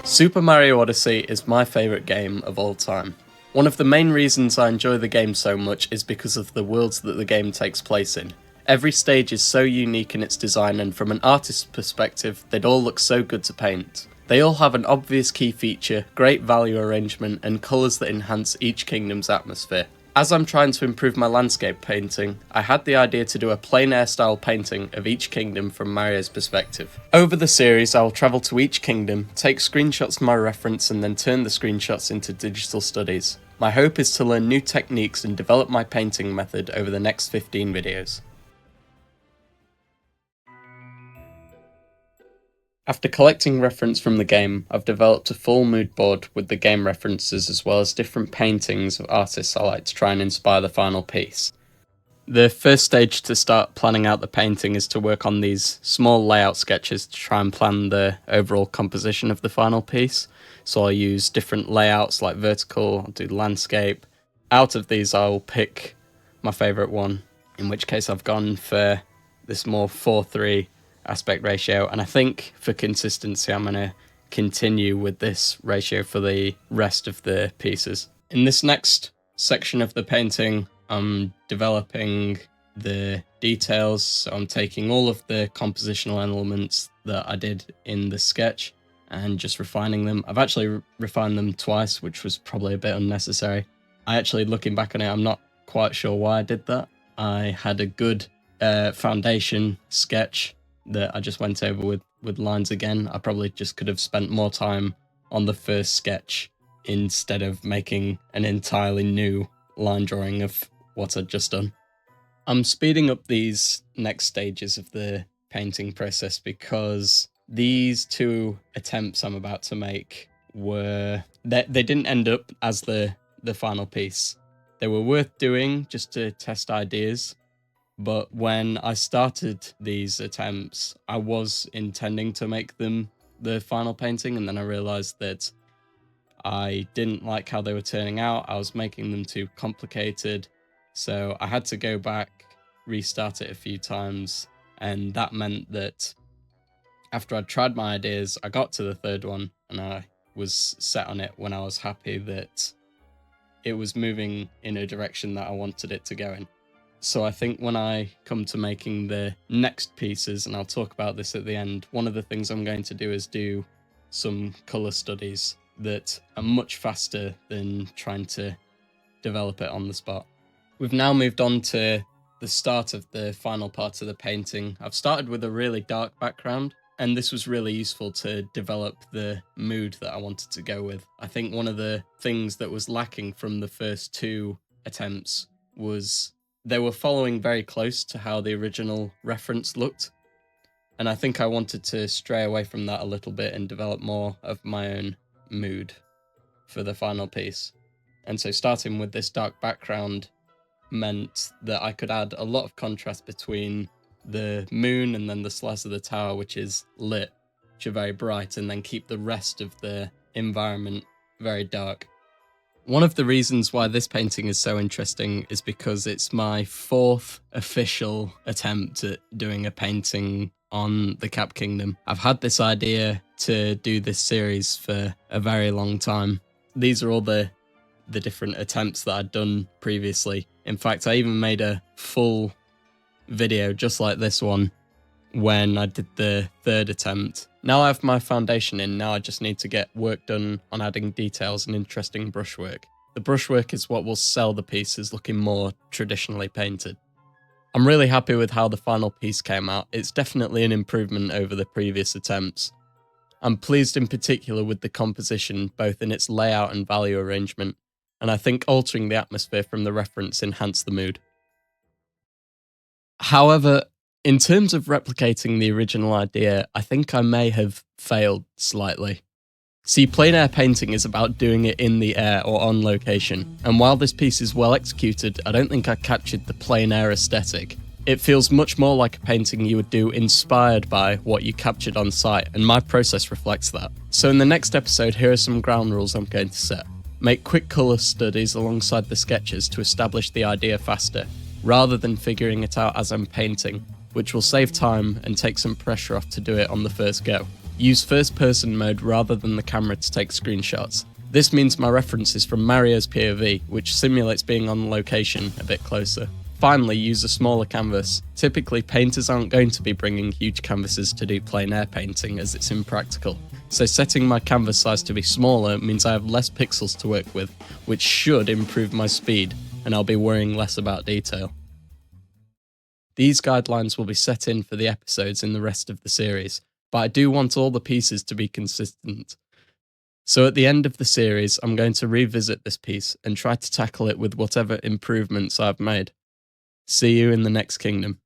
Super Mario Odyssey is my favourite game of all time. One of the main reasons I enjoy the game so much is because of the worlds that the game takes place in. Every stage is so unique in its design, and from an artist's perspective, they'd all look so good to paint. They all have an obvious key feature, great value arrangement, and colours that enhance each kingdom's atmosphere. As I'm trying to improve my landscape painting, I had the idea to do a plein air style painting of each kingdom from Mario's perspective. Over the series, I will travel to each kingdom, take screenshots of my reference, and then turn the screenshots into digital studies. My hope is to learn new techniques and develop my painting method over the next 15 videos. After collecting reference from the game, I've developed a full mood board with the game references as well as different paintings of artists I like to try and inspire the final piece. The first stage to start planning out the painting is to work on these small layout sketches to try and plan the overall composition of the final piece. So I'll use different layouts like vertical, I'll do landscape. Out of these I'll pick my favourite one, in which case I've gone for this more 4:3 aspect ratio, and I think for consistency I'm going to continue with this ratio for the rest of the pieces. In this next section of the painting, I'm developing the details, so I'm taking all of the compositional elements that I did in the sketch and just refining them. I've actually refined them twice, which was probably a bit unnecessary. Looking back on it, I'm not quite sure why I did that. I had a good foundation sketch that I just went over with lines again. I probably just could have spent more time on the first sketch instead of making an entirely new line drawing of what I'd just done. I'm speeding up these next stages of the painting process because these two attempts I'm about to make they didn't end up as the final piece. They were worth doing just to test ideas. But when I started these attempts, I was intending to make them the final painting, and then I realised that I didn't like how they were turning out. I was making them too complicated, so I had to go back, restart it a few times, and that meant that after I'd tried my ideas, I got to the third one, and I was set on it when I was happy that it was moving in a direction that I wanted it to go in. So I think when I come to making the next pieces, and I'll talk about this at the end, one of the things I'm going to do is do some colour studies that are much faster than trying to develop it on the spot. We've now moved on to the start of the final part of the painting. I've started with a really dark background, and this was really useful to develop the mood that I wanted to go with. I think one of the things that was lacking from the first two attempts was they were following very close to how the original reference looked, and I think I wanted to stray away from that a little bit and develop more of my own mood for the final piece. And so starting with this dark background meant that I could add a lot of contrast between the moon and then the slice of the tower, which is lit, which are very bright, and then keep the rest of the environment very dark. One of the reasons why this painting is so interesting is because it's my fourth official attempt at doing a painting on the Cap Kingdom. I've had this idea to do this series for a very long time. These are all the different attempts that I'd done previously. In fact, I even made a full video just like this one when I did the third attempt. Now I have my foundation in, now I just need to get work done on adding details and interesting brushwork. The brushwork is what will sell the pieces looking more traditionally painted. I'm really happy with how the final piece came out. It's definitely an improvement over the previous attempts. I'm pleased in particular with the composition, both in its layout and value arrangement, and I think altering the atmosphere from the reference enhanced the mood. However, in terms of replicating the original idea, I think I may have failed slightly. See, plein air painting is about doing it in the air or on location, and while this piece is well executed, I don't think I captured the plein air aesthetic. It feels much more like a painting you would do inspired by what you captured on site, and my process reflects that. So in the next episode, here are some ground rules I'm going to set. Make quick colour studies alongside the sketches to establish the idea faster, rather than figuring it out as I'm painting, which will save time and take some pressure off to do it on the first go. Use first-person mode rather than the camera to take screenshots. This means my reference is from Mario's POV, which simulates being on location a bit closer. Finally, use a smaller canvas. Typically, painters aren't going to be bringing huge canvases to do plein air painting as it's impractical. So setting my canvas size to be smaller means I have less pixels to work with, which should improve my speed, and I'll be worrying less about detail. These guidelines will be set in for the episodes in the rest of the series, but I do want all the pieces to be consistent. So at the end of the series, I'm going to revisit this piece and try to tackle it with whatever improvements I've made. See you in the next kingdom.